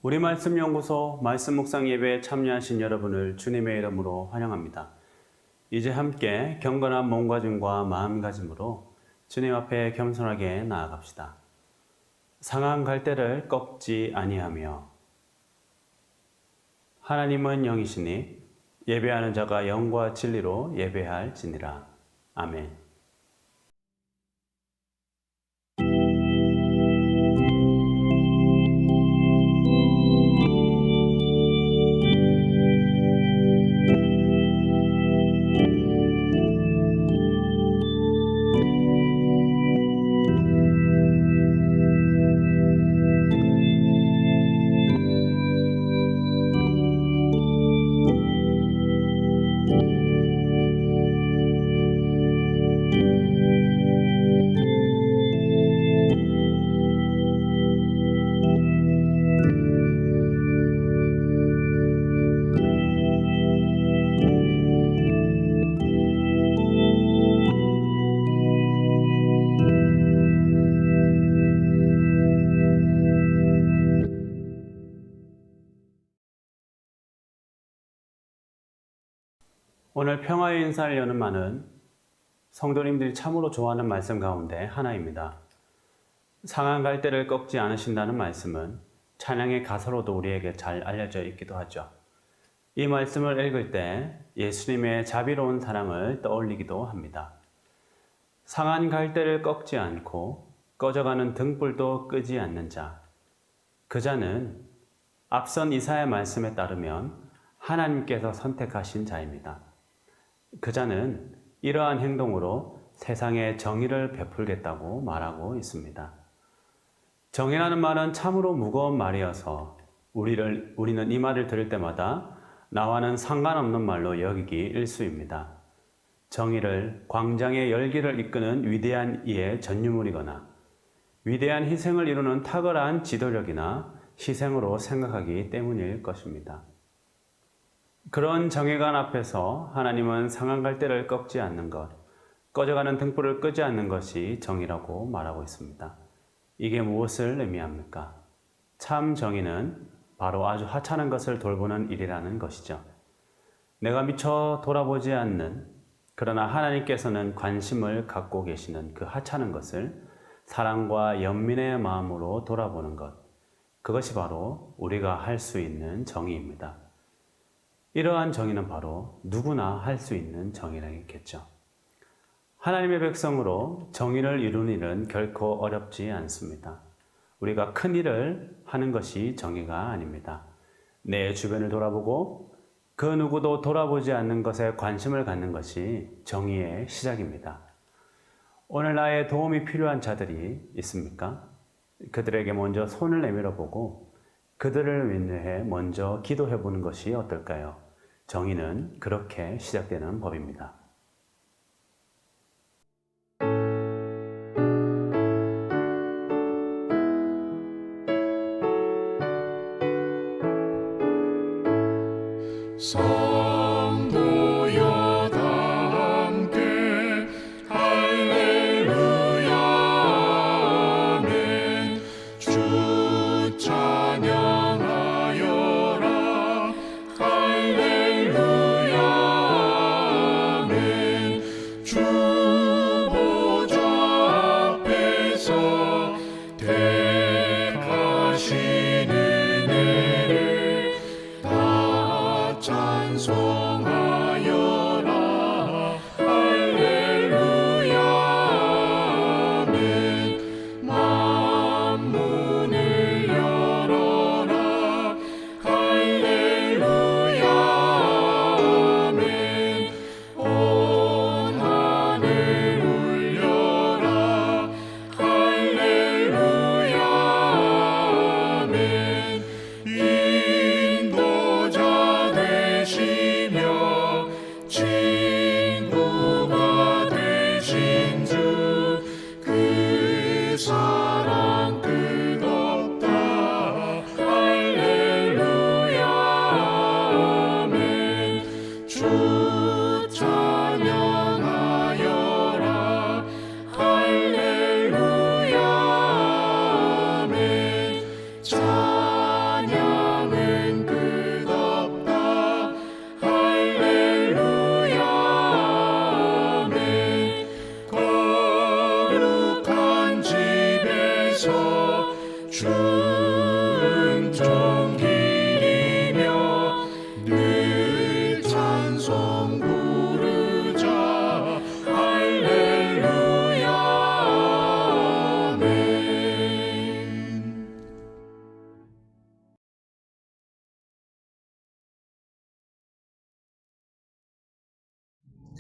우리 말씀 연구소 말씀 묵상 예배에 참여하신 여러분을 주님의 이름으로 환영합니다. 이제 함께 경건한 몸가짐과 마음가짐으로 주님 앞에 겸손하게 나아갑시다. 상한 갈대를 꺾지 아니하며 하나님은 영이시니 예배하는 자가 영과 진리로 예배할지니라. 아멘. 오늘 평화의 인사를 여는 말은 성도님들이 참으로 좋아하는 말씀 가운데 하나입니다. 상한 갈대를 꺾지 않으신다는 말씀은 찬양의 가사로도 우리에게 잘 알려져 있기도 하죠. 이 말씀을 읽을 때 예수님의 자비로운 사랑을 떠올리기도 합니다. 상한 갈대를 꺾지 않고 꺼져가는 등불도 끄지 않는 자, 그 자는 앞선 이사야 말씀에 따르면 하나님께서 선택하신 자입니다. 그 자는 이러한 행동으로 세상에 정의를 베풀겠다고 말하고 있습니다. 정의라는 말은 참으로 무거운 말이어서 우리는 이 말을 들을 때마다 나와는 상관없는 말로 여기기 일쑤입니다. 정의를 광장의 열기를 이끄는 위대한 이의 전유물이거나 위대한 희생을 이루는 탁월한 지도력이나 희생으로 생각하기 때문일 것입니다. 그런 정의관 앞에서 하나님은 상한 갈대를 꺾지 않는 것, 꺼져가는 등불을 끄지 않는 것이 정의라고 말하고 있습니다. 이게 무엇을 의미합니까? 참 정의는 바로 아주 하찮은 것을 돌보는 일이라는 것이죠. 내가 미처 돌아보지 않는, 그러나 하나님께서는 관심을 갖고 계시는 그 하찮은 것을 사랑과 연민의 마음으로 돌아보는 것, 그것이 바로 우리가 할 수 있는 정의입니다. 이러한 정의는 바로 누구나 할 수 있는 정의라겠죠. 하나님의 백성으로 정의를 이루는 일은 결코 어렵지 않습니다. 우리가 큰 일을 하는 것이 정의가 아닙니다. 내 주변을 돌아보고 그 누구도 돌아보지 않는 것에 관심을 갖는 것이 정의의 시작입니다. 오늘 나의 도움이 필요한 자들이 있습니까? 그들에게 먼저 손을 내밀어 보고 그들을 위해 먼저 기도해 보는 것이 어떨까요? 정의는 그렇게 시작되는 법입니다. 성도여 다 함께 할렐루야 아멘. 주 찬양하여라 할렐루야 아멘. 주 보좌 앞에서 택하신 은혜를 다 찬송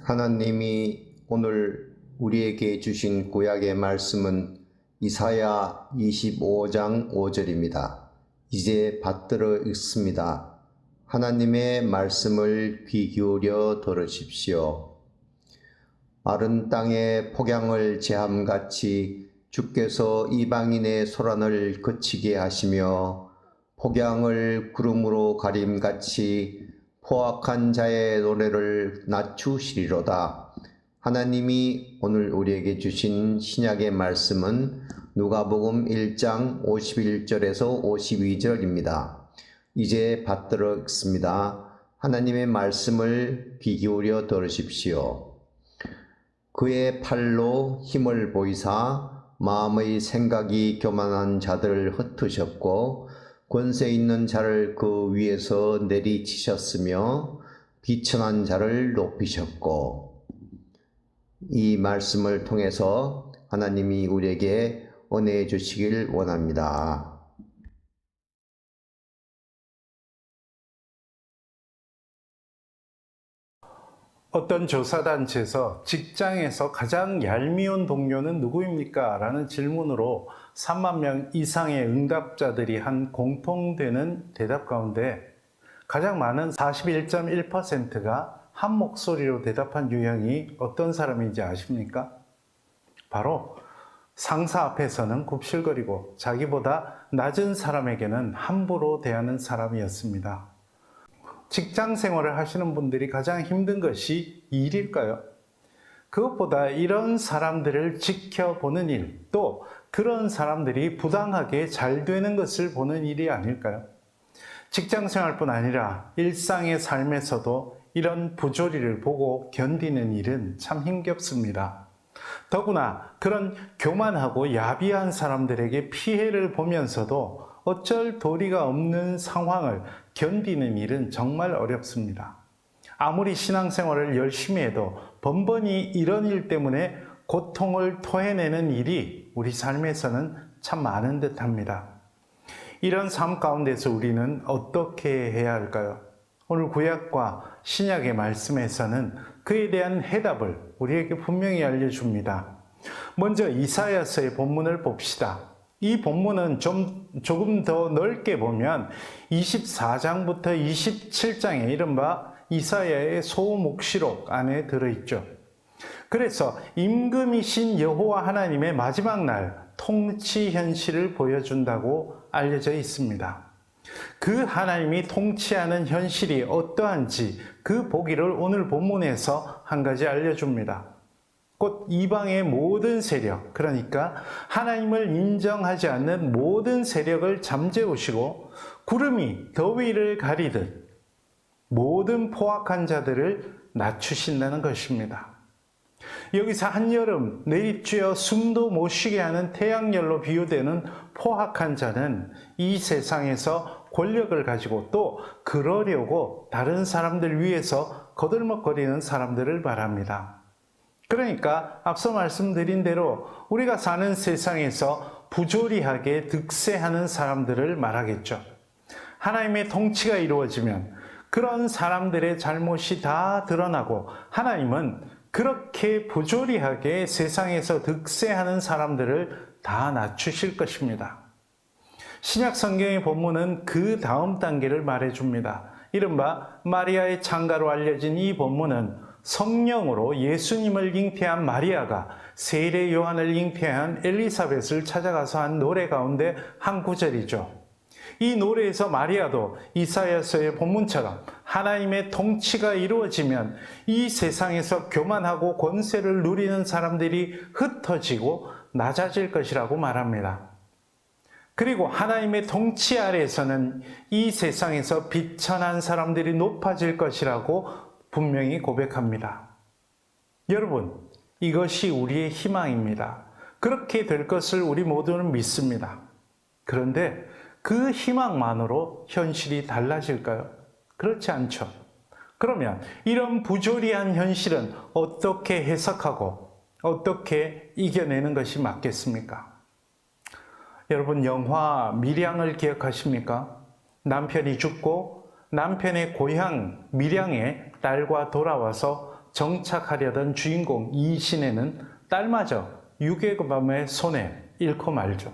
하나님이 오늘 우리에게 주신 구약의 말씀은 이사야 25장 5절입니다. 이제 받들어 읽습니다. 하나님의 말씀을 귀 기울여 들으십시오. 마른 땅에 폭양을 제함같이 주께서 이방인의 소란을 그치게 하시며 폭양을 구름으로 가림같이 포악한 자의 노래를 낮추시리로다. 하나님이 오늘 우리에게 주신 신약의 말씀은 누가복음 1장 51절에서 52절입니다. 이제 받들어 읽습니다. 하나님의 말씀을 귀 기울여 들으십시오. 그의 팔로 힘을 보이사 마음의 생각이 교만한 자들을 흩으셨고 권세 있는 자를 그 위에서 내리치셨으며 비천한 자를 높이셨고. 이 말씀을 통해서 하나님이 우리에게 은혜해 주시길 원합니다. 어떤 조사단체에서 직장에서 가장 얄미운 동료는 누구입니까? 라는 질문으로 3만 명 이상의 응답자들이 한 공통되는 대답 가운데 가장 많은 41.1%가 한 목소리로 대답한 유형이 어떤 사람인지 아십니까? 바로 상사 앞에서는 굽실거리고 자기보다 낮은 사람에게는 함부로 대하는 사람이었습니다. 직장 생활을 하시는 분들이 가장 힘든 것이 일일까요? 그것보다 이런 사람들을 지켜보는 일, 또 그런 사람들이 부당하게 잘 되는 것을 보는 일이 아닐까요? 직장 생활뿐 아니라 일상의 삶에서도 이런 부조리를 보고 견디는 일은 참 힘겹습니다. 더구나 그런 교만하고 야비한 사람들에게 피해를 보면서도 어쩔 도리가 없는 상황을 견디는 일은 정말 어렵습니다. 아무리 신앙생활을 열심히 해도 번번이 이런 일 때문에 고통을 토해내는 일이 우리 삶에서는 참 많은 듯 합니다. 이런 삶 가운데서 우리는 어떻게 해야 할까요? 오늘 구약과 신약의 말씀에서는 그에 대한 해답을 우리에게 분명히 알려줍니다. 먼저 이사야서의 본문을 봅시다. 이 본문은 조금 더 넓게 보면 24장부터 27장에 이른바 이사야의 소묵시록 안에 들어있죠. 그래서 임금이신 여호와 하나님의 마지막 날 통치 현실을 보여준다고 알려져 있습니다. 그 하나님이 통치하는 현실이 어떠한지 그 보기를 오늘 본문에서 한 가지 알려줍니다. 곧 이방의 모든 세력, 그러니까 하나님을 인정하지 않는 모든 세력을 잠재우시고 구름이 더위를 가리듯 모든 포악한 자들을 낮추신다는 것입니다. 여기서 한여름 내리쬐어 숨도 못 쉬게 하는 태양열로 비유되는 포악한 자는 이 세상에서 권력을 가지고 또 그러려고 다른 사람들 위해서 거들먹거리는 사람들을 말합니다. 그러니까 앞서 말씀드린 대로 우리가 사는 세상에서 부조리하게 득세하는 사람들을 말하겠죠. 하나님의 통치가 이루어지면 그런 사람들의 잘못이 다 드러나고 하나님은 그렇게 부조리하게 세상에서 득세하는 사람들을 다 낮추실 것입니다. 신약 성경의 본문은 그 다음 단계를 말해줍니다. 이른바 마리아의 창가로 알려진 이 본문은 성령으로 예수님을 잉태한 마리아가 세례 요한을 잉태한 엘리사벳을 찾아가서 한 노래 가운데 한 구절이죠. 이 노래에서 마리아도 이사야서의 본문처럼 하나님의 통치가 이루어지면 이 세상에서 교만하고 권세를 누리는 사람들이 흩어지고 낮아질 것이라고 말합니다. 그리고 하나님의 통치 아래에서는 이 세상에서 비천한 사람들이 높아질 것이라고 분명히 고백합니다. 여러분, 이것이 우리의 희망입니다. 그렇게 될 것을 우리 모두는 믿습니다. 그런데 그 희망만으로 현실이 달라질까요? 그렇지 않죠. 그러면 이런 부조리한 현실은 어떻게 해석하고 어떻게 이겨내는 것이 맞겠습니까? 여러분, 영화 밀양을 기억하십니까? 남편이 죽고 남편의 고향 밀양에 딸과 돌아와서 정착하려던 주인공 이신혜는 딸마저 유괴범의 손에 잃고 말죠.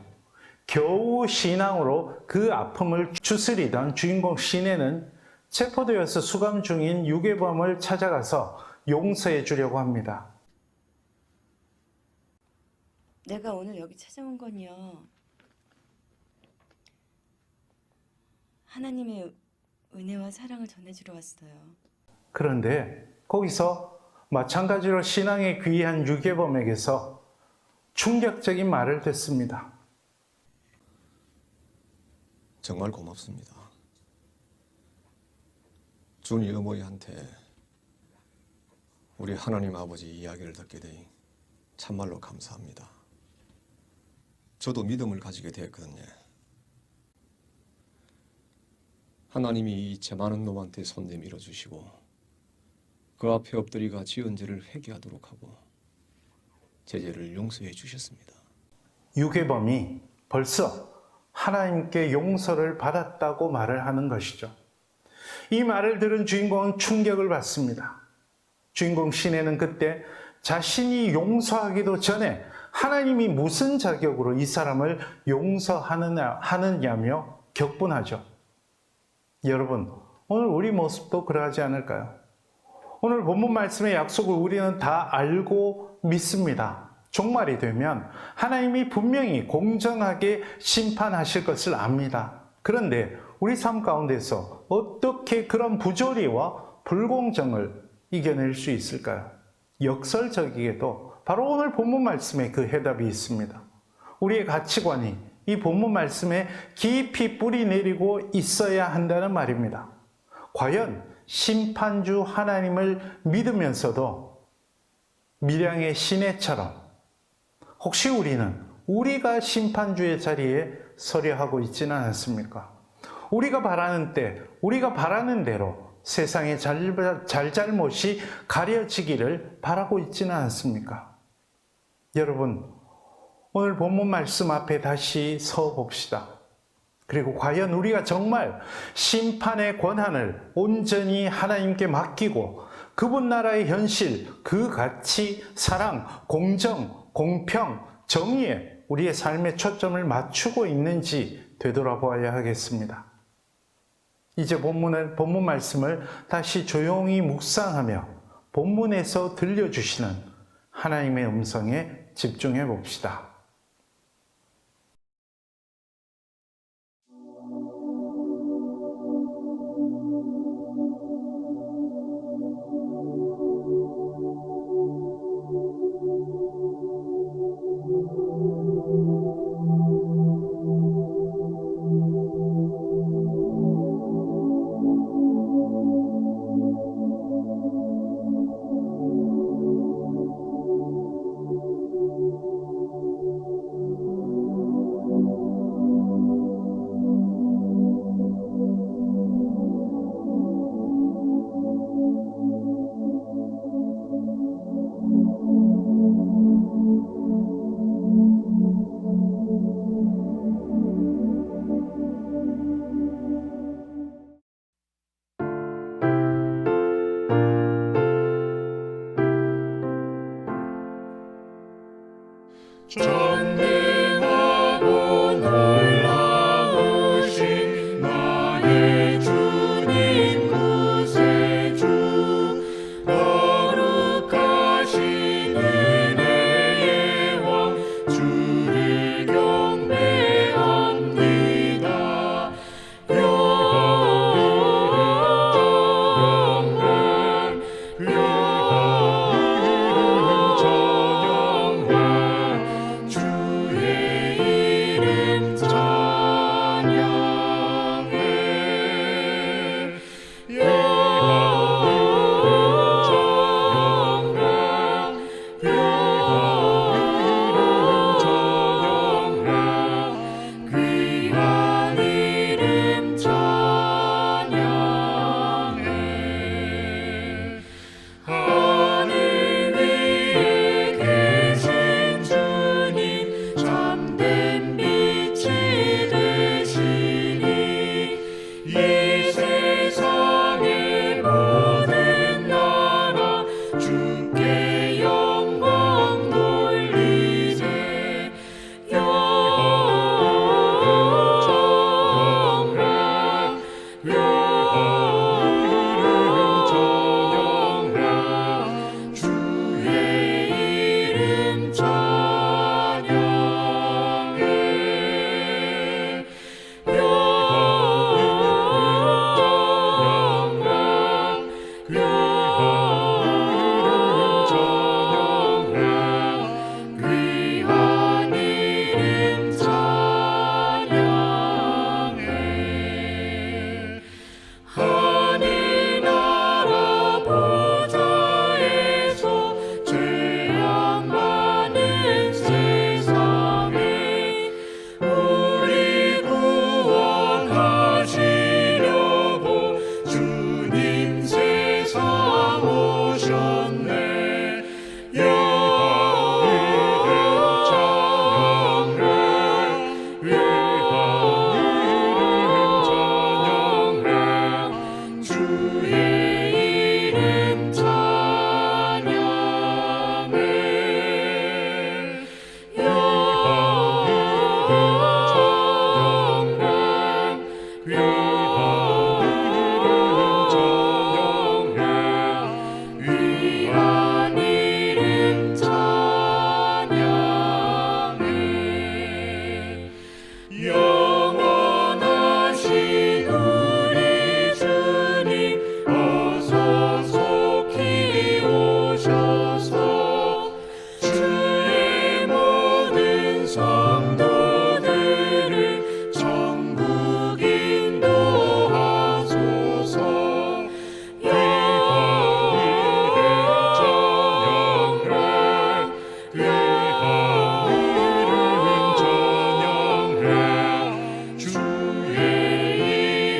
겨우 신앙으로 그 아픔을 추스리던 주인공 신혜는 체포되어서 수감 중인 유괴범을 찾아가서 용서해 주려고 합니다. 내가 오늘 여기 찾아온 건요, 하나님의 은혜와 사랑을 전해주러 왔어요. 그런데 거기서 마찬가지로 신앙에 귀한 유괴범에게서 충격적인 말을 듣습니다. 정말 고맙습니다. 준이 어머니한테 우리 하나님 아버지 이야기를 듣게 되니 참말로 감사합니다. 저도 믿음을 가지게 되었거든요. 하나님이 이 죄 많은 놈한테 손 내밀어 주시고 그 앞에 엎드리가 지은 죄를 회개하도록 하고 제 죄를 용서해 주셨습니다. 유괴범이 벌써 하나님께 용서를 받았다고 말을 하는 것이죠. 이 말을 들은 주인공은 충격을 받습니다. 주인공 신혜는 그때 자신이 용서하기도 전에 하나님이 무슨 자격으로 이 사람을 용서하느냐며 격분하죠. 여러분, 오늘 우리 모습도 그러하지 않을까요? 오늘 본문 말씀의 약속을 우리는 다 알고 믿습니다. 종말이 되면 하나님이 분명히 공정하게 심판하실 것을 압니다. 그런데 우리 삶 가운데서 어떻게 그런 부조리와 불공정을 이겨낼 수 있을까요? 역설적이게도 바로 오늘 본문 말씀에 그 해답이 있습니다. 우리의 가치관이 이 본문 말씀에 깊이 뿌리 내리고 있어야 한다는 말입니다. 과연 심판주 하나님을 믿으면서도 밀양의 신혜처럼 혹시 우리가 심판주의 자리에 서려 하고 있지는 않습니까? 우리가 바라는 때, 우리가 바라는 대로 세상의 잘잘못이 가려지기를 바라고 있지는 않습니까? 여러분, 오늘 본문 말씀 앞에 다시 서 봅시다. 그리고 과연 우리가 정말 심판의 권한을 온전히 하나님께 맡기고 그분 나라의 현실, 그 가치, 사랑, 공정, 공평, 정의에 우리의 삶의 초점을 맞추고 있는지 되돌아보아야 하겠습니다. 이제 본문 말씀을 다시 조용히 묵상하며 본문에서 들려주시는 하나님의 음성에 집중해 봅시다.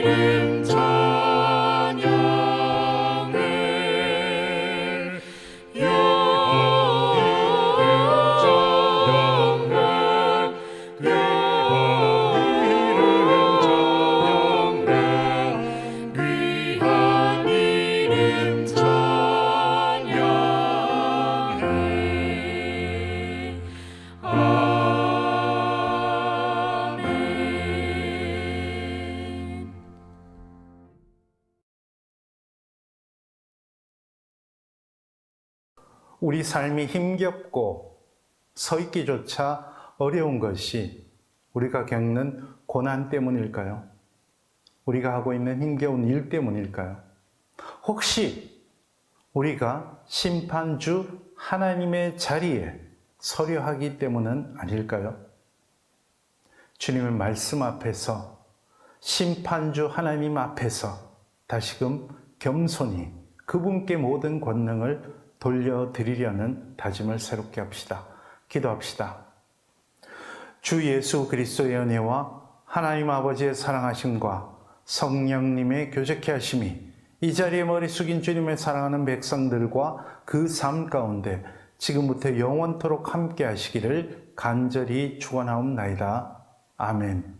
이름 찬양해 여호와 이름 찬양해 여호와 이름 찬양해 귀한 이름 찬양해 아멘. 우리 삶이 힘겹고 서 있기조차 어려운 것이 우리가 겪는 고난 때문일까요? 우리가 하고 있는 힘겨운 일 때문일까요? 혹시 우리가 심판주 하나님의 자리에 서려 하기 때문은 아닐까요? 주님의 말씀 앞에서, 심판주 하나님 앞에서 다시금 겸손히 그분께 모든 권능을 돌려드리려는 다짐을 새롭게 합시다. 기도합시다. 주 예수 그리스도의 은혜와 하나님 아버지의 사랑하심과 성령님의 교제케 하심이 이 자리에 머리 숙인 주님의 사랑하는 백성들과 그 삶 가운데 지금부터 영원토록 함께 하시기를 간절히 축원하옵나이다. 아멘.